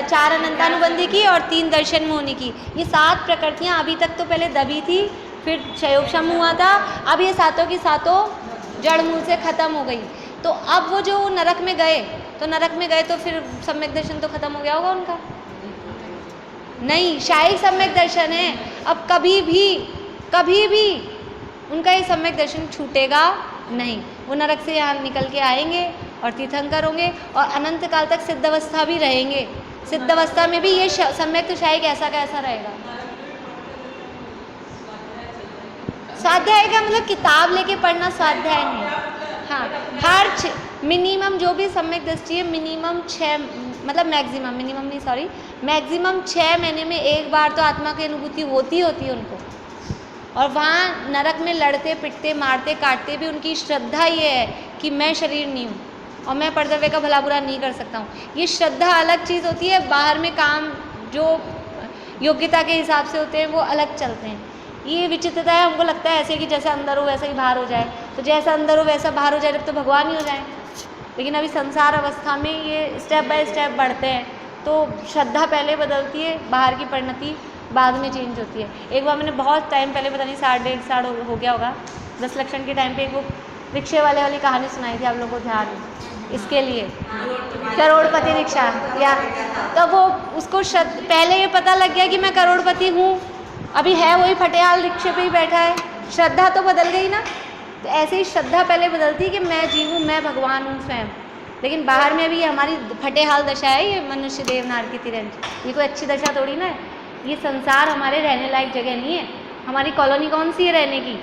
4 अनंतानुबंधी की और 3 दर्शन मोहनी की। ये 7 प्रकृतियाँ अभी तक तो पहले दबी थी, फिर क्षयोपशम हुआ था, अब ये 7 की 7 जड़ मूल से खत्म हो गई। तो अब वो जो नरक में गए, तो नरक में गए तो फिर सम्यक दर्शन तो खत्म हो गया होगा उनका? नहीं, शायिक सम्यक दर्शन है। अब कभी भी उनका ये सम्यक दर्शन छूटेगा नहीं। वो नरक से यहाँ निकल के आएंगे और तीर्थंकर होंगे और अनंत काल तक सिद्ध अवस्था भी रहेंगे। सिद्ध अवस्था में भी ये सम्यक तो शायिक ऐसा कैसा रहेगा? स्वाध्याय का मतलब किताब लेके पढ़ना स्वाध्याय नहीं। हाँ, हर मिनिमम जो भी सम्यक दृष्टि है, मिनिमम 6 मतलब मैक्सिमम 6 महीने में एक बार तो आत्मा की अनुभूति होती है उनको। और वहाँ नरक में लड़ते पिटते मारते काटते भी उनकी श्रद्धा ये है कि मैं शरीर नहीं हूँ और मैं परद्रव्य का भला बुरा नहीं कर सकता हूँ। ये श्रद्धा अलग चीज़ होती है, बाहर में काम जो योग्यता के हिसाब से होते हैं वो अलग चलते हैं। ये विचित्रता है, हमको लगता है ऐसे कि जैसे अंदर हो वैसा ही बाहर हो जाए, तो जैसा अंदर हो वैसा बाहर हो जाए जब तो भगवान ही हो जाए। लेकिन अभी संसार अवस्था में ये स्टेप बाय स्टेप बढ़ते हैं, तो श्रद्धा पहले बदलती है, बाहर की परिणति बाद में चेंज होती है। एक बार मैंने बहुत टाइम पहले, पता नहीं 1.5 हो गया होगा, 10 लक्षण के टाइम पे एक वो रिक्शे वाली कहानी सुनाई थी, आप लोगों को ध्यान है इसके लिए, करोड़पति रिक्शा या, तो वो उसको पहले ये पता लग गया कि मैं करोड़पति हूँ, अभी है वही फटेहाल रिक्शे पे ही बैठा है, श्रद्धा तो बदल गई ना। तो ऐसे ही श्रद्धा पहले बदलती है कि मैं जीव हूँ, मैं भगवान हूँ स्वयं, लेकिन बाहर में भी हमारी फटेहाल दशा है, ये मनुष्य देव नार की तिरंज, ये कोई अच्छी दशा थोड़ी ना है। ये संसार हमारे रहने लायक जगह नहीं है। हमारी कॉलोनी कौन सी है रहने की?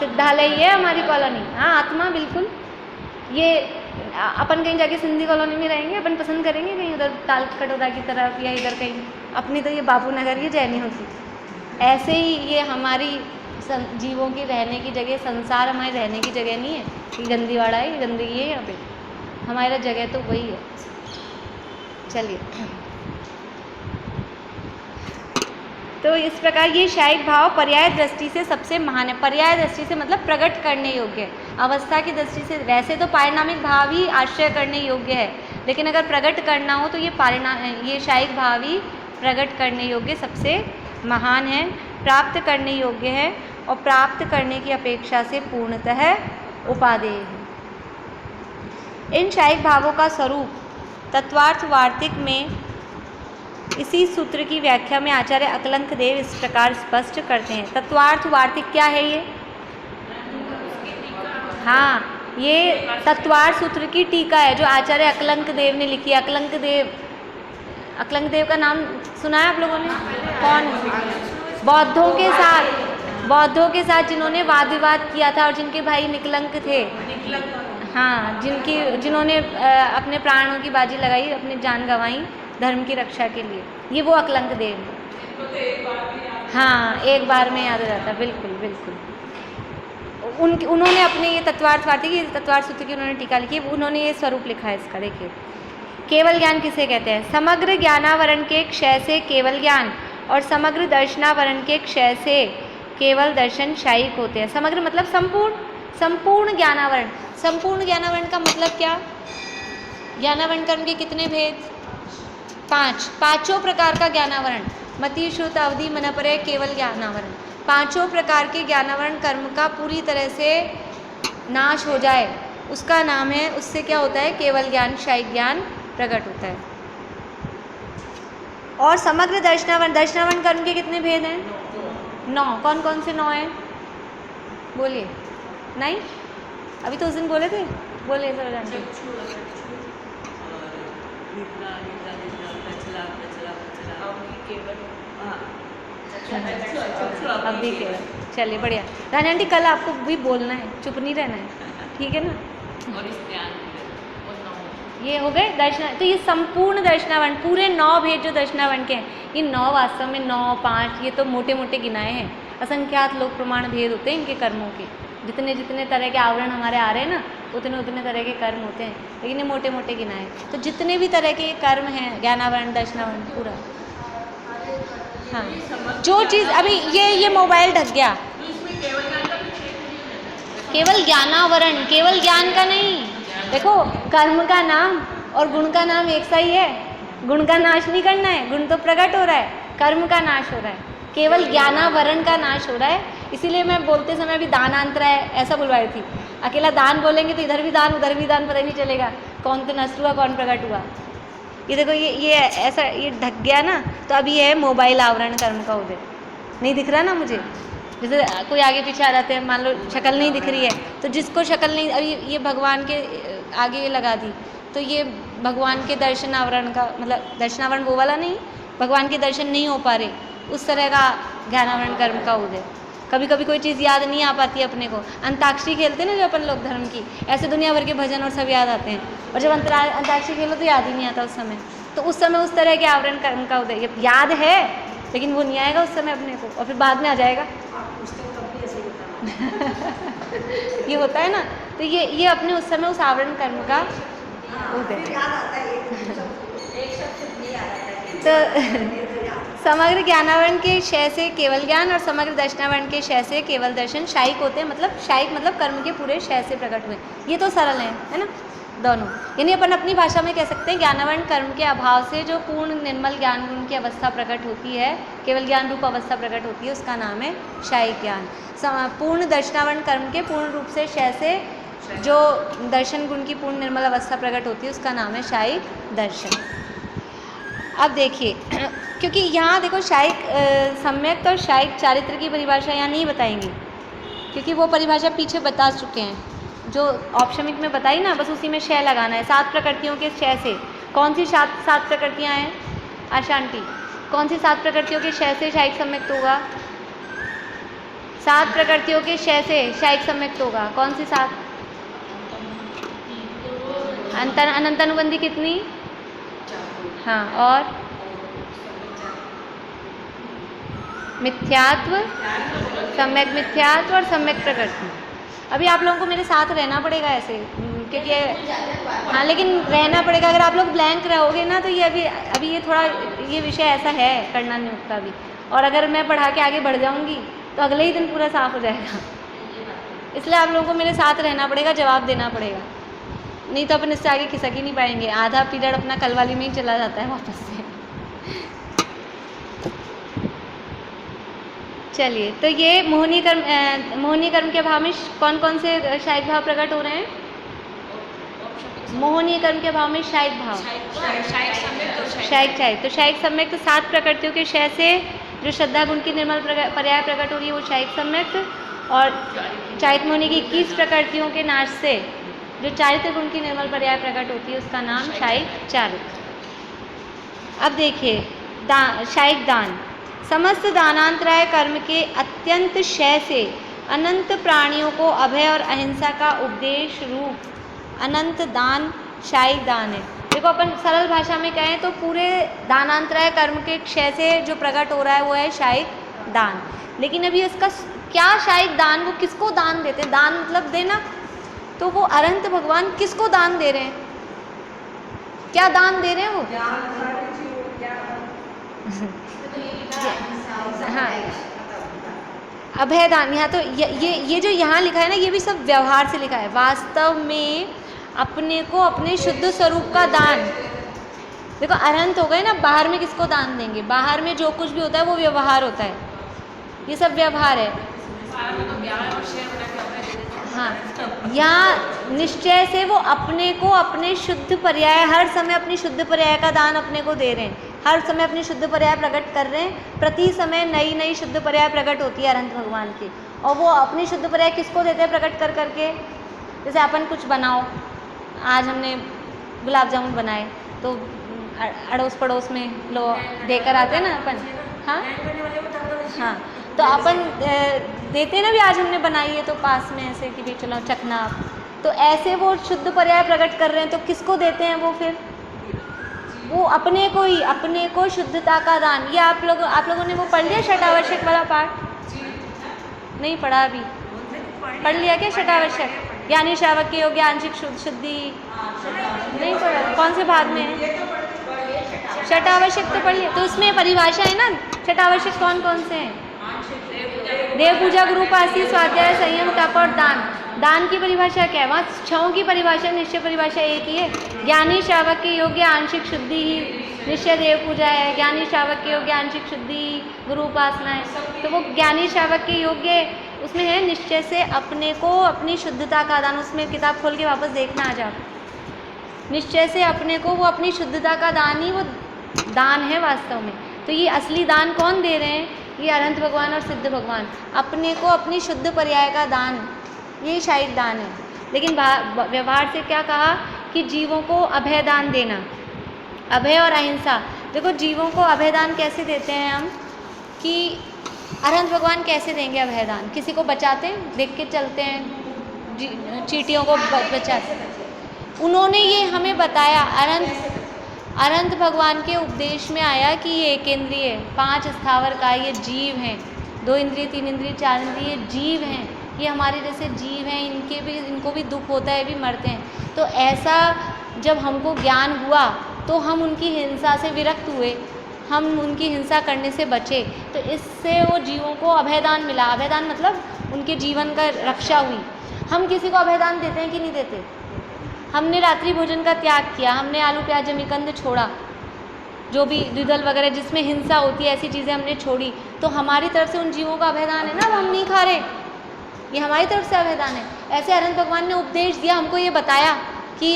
सिद्धालय ही है हमारी कॉलोनी। हाँ, आत्मा बिल्कुल। ये अपन कहीं जाके सिंधी कॉलोनी में रहेंगे, अपन पसंद करेंगे कहीं उधर ताल कटोरा की तरफ या इधर कहीं, अपनी तो ये बापू नगर ये जैनी होती। ऐसे ही ये हमारी जीवों की रहने की जगह, संसार हमारे रहने की जगह नहीं है। ये गंदीवाड़ा है, ये गंदगी है यहाँ पे, हमारा जगह तो वही है। चलिए, तो इस प्रकार ये शायिक भाव पर्याय दृष्टि से सबसे महान है। पर्याय दृष्टि से मतलब प्रकट करने योग्य है। अवस्था की दृष्टि से वैसे तो पारिणामिक भाव ही आश्रय करने योग्य है, लेकिन अगर प्रकट करना हो तो ये शायिक भाव ही प्रकट करने योग्य सबसे महान है, प्राप्त करने योग्य है और प्राप्त करने की अपेक्षा से पूर्णतः उपादेय है। इन शायिक भावों का स्वरूप तत्वार्थ वार्तिक में इसी सूत्र की व्याख्या में आचार्य अकलंक देव इस प्रकार स्पष्ट करते हैं। तत्वार्थ वार्तिक क्या है ये? हाँ, ये तत्वार्थ सूत्र की टीका है जो आचार्य अकलंक देव ने लिखी है। अकलंक देव का नाम सुना है आप लोगों ने? कौन है? बौद्धों के साथ जिन्होंने वाद विवाद किया था और जिनके भाई निकलंक थे। हाँ, जिन्होंने अपने प्राणों की बाजी लगाई, अपनी जान गंवाई धर्म की रक्षा के लिए, ये वो अकलंक देव है। हाँ, एक बार में याद हो जाता, बिल्कुल बिल्कुल। उन्होंने अपने ये तत्वार्थ सूत्र की उन्होंने टीका लिखी, उन्होंने ये स्वरूप लिखा है इसका। देखिए, केवल ज्ञान किसे कहते हैं? समग्र ज्ञानावरण के क्षय से केवल ज्ञान और समग्र दर्शनावरण के क्षय से केवल दर्शन शायिक होते हैं। समग्र मतलब संपूर्ण ज्ञानावरण। संपूर्ण ज्ञानावरण का मतलब क्या? ज्ञानावरण कर्म के कितने भेद? 5। पांचों प्रकार का ज्ञानावरण, मति श्रुत अवधि मनपरय केवल ज्ञानावरण। पांचों प्रकार के ज्ञानावरण कर्म का पूरी तरह से नाश हो जाए, उसका नाम है, उससे क्या होता है? केवल ज्ञान, शायिक ज्ञान प्रकट होता है। और समग्र दर्शनावरण कर्म के कितने भेद हैं? 9। कौन कौन से 9 हैं? बोलिए। नहीं, अभी तो उस दिन बोले थे, बोले सर जानते। अभी केवल, चलिए बढ़िया। रानी आंटी, कल आपको भी बोलना है, चुप नहीं रहना है, ठीक है ना? ये हो गए दर्शन। तो ये संपूर्ण दर्शनावरण, पूरे 9 भेद जो दर्शनावरण के हैं, ये 9 वास्तव में 9, 5 ये तो मोटे मोटे गिनाए हैं। असंख्यात लोक प्रमाण भेद होते हैं इनके कर्मों के। जितने तरह के आवरण हमारे आ रहे हैं ना, उतने तरह के कर्म होते हैं, लेकिन ये मोटे मोटे गिनाए। तो जितने भी तरह के कर्म हैं, ज्ञानावरण, दर्शनावरण, पूरा। हाँ, जो चीज़ अभी ये मोबाइल ढक गया, केवल ज्ञानावरण, केवल ज्ञान का नहीं। देखो, कर्म का नाम और गुण का नाम एक सा ही है। गुण का नाश नहीं करना है, गुण तो प्रकट हो रहा है, कर्म का नाश हो रहा है, केवल ज्ञानावरण का नाश हो रहा है। इसीलिए मैं बोलते समय अभी दानांतरा है ऐसा बुलवाई थी। अकेला दान बोलेंगे तो इधर भी दान उधर भी दान, पता ही नहीं चलेगा कौन तो नष्ट हुआ कौन प्रकट हुआ। ये देखो, ये ऐसा ये ढक गया ना, तो अभी है मोबाइल आवरण कर्म का उदय। नहीं दिख रहा ना मुझे? जैसे कोई आगे पीछे आ जाते हैं, मान लो शक्ल नहीं दिख रही है, तो जिसको शक्ल नहीं, अभी ये भगवान के आगे लगा दी, तो ये भगवान के दर्शन आवरण का मतलब, दर्शनावरण वो वाला नहीं, भगवान के दर्शन नहीं हो पा रहे, उस तरह का ज्ञानावरण कर्म का उदय। कभी कभी कोई चीज़ याद नहीं आ पाती अपने को, अंताक्षरी खेलते ना जो अपन लोग धर्म की, ऐसे दुनिया भर के भजन और सब याद आते हैं, और जब अंताक्षरी खेलो तो याद ही नहीं आता उस समय। तो उस समय उस तरह के आवरण कर्म का उदय याद है, लेकिन वो नहीं आएगा उस समय अपने को, और फिर बाद में आ जाएगा। ये होता है ना, तो ये अपने उस समय उस आवरण कर्म का उदय। तो समग्र ज्ञानावरण के क्षय से केवल ज्ञान और समग्र दर्शनावरण के क्षय से केवल दर्शन शायिक होते हैं। मतलब शायिक मतलब कर्म के पूरे क्षय से प्रकट हुए। ये तो सरल है ना दोनों। यानी अपन अपनी भाषा में कह सकते हैं ज्ञानावरण कर्म के अभाव से जो पूर्ण निर्मल ज्ञान गुण की अवस्था प्रकट होती है, केवल ज्ञान रूप अवस्था प्रकट होती है, उसका नाम है शायिक ज्ञान। पूर्ण दर्शनावरण कर्म के पूर्ण रूप से क्षय से जो दर्शन गुण की पूर्ण निर्मल अवस्था प्रकट होती है, उसका नाम है शायिक दर्शन। अब देखिए, क्योंकि यहाँ देखो शायिक सम्यक और शायिक चारित्र की परिभाषा यहाँ नहीं बताएंगे, क्योंकि वो परिभाषा पीछे बता चुके हैं। जो ऑप्शमिक में बताई ना, बस उसी में क्षय लगाना है। 7 प्रकृतियों के क्षय से कौन सी 7 प्रकृतियाँ हैं आशांति? कौन सी 7 प्रकृतियों के क्षय से शायिक सम्यक्त होगा? 7 प्रकृतियों के क्षय से शायिक सम्यक्त होगा। कौन सी 7? अनंतानुबंधी कितनी? हाँ, और मिथ्यात्व, सम्यक मिथ्यात्व और सम्यक प्रकृति। अभी आप लोगों को मेरे साथ रहना पड़ेगा ऐसे, क्योंकि हाँ, लेकिन रहना पड़ेगा। अगर आप लोग ब्लैंक रहोगे ना, तो ये अभी ये थोड़ा ये विषय ऐसा है करना नियुक्त का भी, और अगर मैं पढ़ा के आगे बढ़ जाऊंगी तो अगले ही दिन पूरा साफ हो जाएगा। इसलिए आप लोगों को मेरे साथ रहना पड़ेगा, जवाब देना पड़ेगा, नहीं तो अपन इससे आगे खिसक ही नहीं पाएंगे। आधा पीरियड अपना कल वाली में ही चला जाता है वापस से। चलिए, तो ये मोहनी कर्म के भाव में कौन कौन से शायिक भाव प्रकट हो रहे हैं? मोहनी कर्म के भाव में शायिक भाव, शायिक तो शायिक सम्यक्त 7 प्रकृतियों के क्षय से जो श्रद्धा गुण की निर्मल पर्याय प्रकट हो रही है, वो शायिक सम्यक्त। और चारित्र मोहनी की 21 प्रकृतियों के नाश से जो चारित्र गुण की निर्मल पर्याय प्रकट होती है, उसका नाम शायिक चारित्र। अब देखिए, शायिक दान। समस्त दानांतराय कर्म के अत्यंत क्षय से अनंत प्राणियों को अभय और अहिंसा का उपदेश रूप अनंत दान शायिक दान है। देखो, अपन सरल भाषा में कहें तो पूरे दानांतराय कर्म के क्षय से जो प्रकट हो रहा है वो है शायिक दान। लेकिन अभी इसका क्या शायिक दान, वो किसको दान देते हैं? दान मतलब देना, तो वो अनंत भगवान किसको दान दे रहे हैं? क्या दान दे रहे हैं वो? हाँ, अभय दान। यहाँ तो ये जो यहाँ लिखा है ना, ये भी सब व्यवहार से लिखा है। वास्तव में अपने को अपने शुद्ध स्वरूप का दान, देखो अनंत हो गए ना, बाहर में किसको दान देंगे? बाहर में जो कुछ भी होता है वो व्यवहार होता है, ये सब व्यवहार है। हाँ, यहाँ निश्चय से वो अपने को अपने शुद्ध पर्याय, हर समय अपनी शुद्ध पर्याय का दान अपने को दे रहे हैं, हर समय अपनी शुद्ध पर्याय प्रकट कर रहे हैं। प्रति समय नई नई शुद्ध पर्याय प्रकट होती है अनंत भगवान की, और वो अपनी शुद्ध पर्याय किसको देते हैं प्रकट कर करके? जैसे अपन कुछ बनाओ, आज हमने गुलाब जामुन बनाए, तो अड़ोस पड़ोस में लोग देकर आते हैं ना अपन। हाँ, तो अपन देते हैं ना भी, आज हमने बनाई है, तो पास में ऐसे कि भी चलो चखना। तो ऐसे वो शुद्ध पर्याय प्रकट कर रहे हैं, तो किसको देते हैं वो? फिर वो अपने को ही, अपने को शुद्धता का दान। ये आप लोगों ने वो पढ़ लिया षटावश्यक वाला पाठ? नहीं पढ़ा अभी? पढ़ लिया क्या षटावश्यक? ज्ञानी श्रावक के योग्य आंशिक शुद्धि नहीं पढ़ा? कौन से भाग में है? षटावश्यक तो पढ़ लिया। तो उसमें परिभाषा है ना, षटावश्यक कौन कौन से हैं? देव पूजा, गुरु उपासना, स्वाध्याय, संयम, तप और दान। दान की परिभाषा क्या है? वहाँ 6 की परिभाषा, निश्चय परिभाषा एक ही है। ज्ञानी श्रावक के योग्य आंशिक शुद्धि ही निश्चय देव पूजा है, ज्ञानी श्रावक के योग्य आंशिक शुद्धि गुरु उपासना है। तो वो ज्ञानी श्रावक के योग्य उसमें है निश्चय से अपने को अपनी शुद्धता का दान। उसमें किताब खोल के वापस देखना आ जाओ। निश्चय से अपने को वो अपनी शुद्धता का दान ही वो दान है वास्तव में। तो ये असली दान कौन दे रहे हैं? ये अनंत भगवान और सिद्ध भगवान, अपने को अपनी शुद्ध पर्याय का दान, ये शायिक दान है। लेकिन व्यवहार से क्या कहा कि जीवों को अभय दान देना, अभय और अहिंसा। देखो, जीवों को अभय दान कैसे देते हैं हम, कि अनंत भगवान कैसे देंगे अभय दान? किसी को बचाते हैं, देख के चलते हैं, चींटियों को बचाते। उन्होंने ये हमें बताया, अनंत भगवान के उपदेश में आया कि ये एक इंद्रिय, 5 स्थावर का ये जीव हैं, 2 इंद्रिय, 3 इंद्रिय, 4 इंद्रिय जीव हैं। ये हमारे जैसे जीव हैं, इनको भी दुख होता है, ये भी मरते हैं। तो ऐसा जब हमको ज्ञान हुआ तो हम उनकी हिंसा से विरक्त हुए, हम उनकी हिंसा करने से बचे। तो इससे वो जीवों को अभयदान मिला। अभयदान मतलब उनके जीवन का रक्षा हुई। हम किसी को अभयदान देते हैं कि नहीं देते? हमने रात्रि भोजन का त्याग किया, हमने आलू प्याज जमीकंद छोड़ा, जो भी द्विदल वगैरह जिसमें हिंसा होती है ऐसी चीज़ें हमने छोड़ी, तो हमारी तरफ से उन जीवों का अभयदान है ना, अब हम नहीं खा रहे, ये हमारी तरफ से अभयदान है। ऐसे अनंत भगवान ने उपदेश दिया, हमको ये बताया कि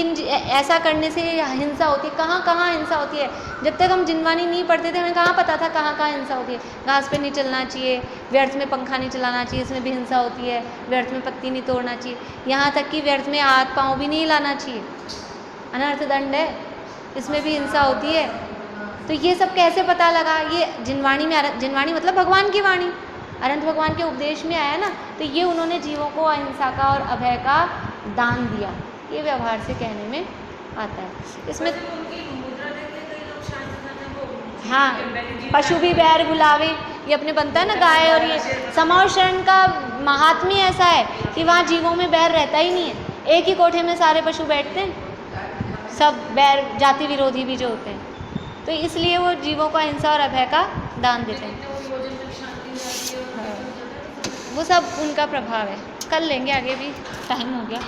ऐसा करने से हिंसा होती है। कहाँ कहाँ हिंसा होती है? जब तक हम जिनवानी नहीं पढ़ते थे हमें कहाँ पता था कहाँ कहाँ हिंसा होती है। घास पे नहीं चलना चाहिए, व्यर्थ में पंखा नहीं चलाना चाहिए, इसमें भी हिंसा होती है। व्यर्थ में पत्ती नहीं तोड़ना चाहिए, यहाँ तक कि व्यर्थ में हाथ पाँव भी नहीं हिलाना चाहिए, अनर्थ दंड है, इसमें भी हिंसा होती है। तो ये सब कैसे पता लगा? ये जिनवाणी में, जिनवाणी मतलब भगवान की वाणी, अनंत भगवान के उपदेश में आया ना। तो ये उन्होंने जीवों को अहिंसा का और अभय का दान दिया, ये व्यवहार से कहने में आता है। इसमें हाँ, पशु भी बैर बुलावे, ये अपने बनता है ना गाय, और ये समाव शरण का महात्म्य ऐसा है कि वहाँ जीवों में बैर रहता ही नहीं है। एक ही कोठे में सारे पशु बैठते हैं, सब बैर जाति विरोधी भी जो होते हैं, तो इसलिए वो जीवों को अहिंसा और अभय का दान देते हैं। वो सब उनका प्रभाव है। कर लेंगे आगे भी, टाइम हो गया।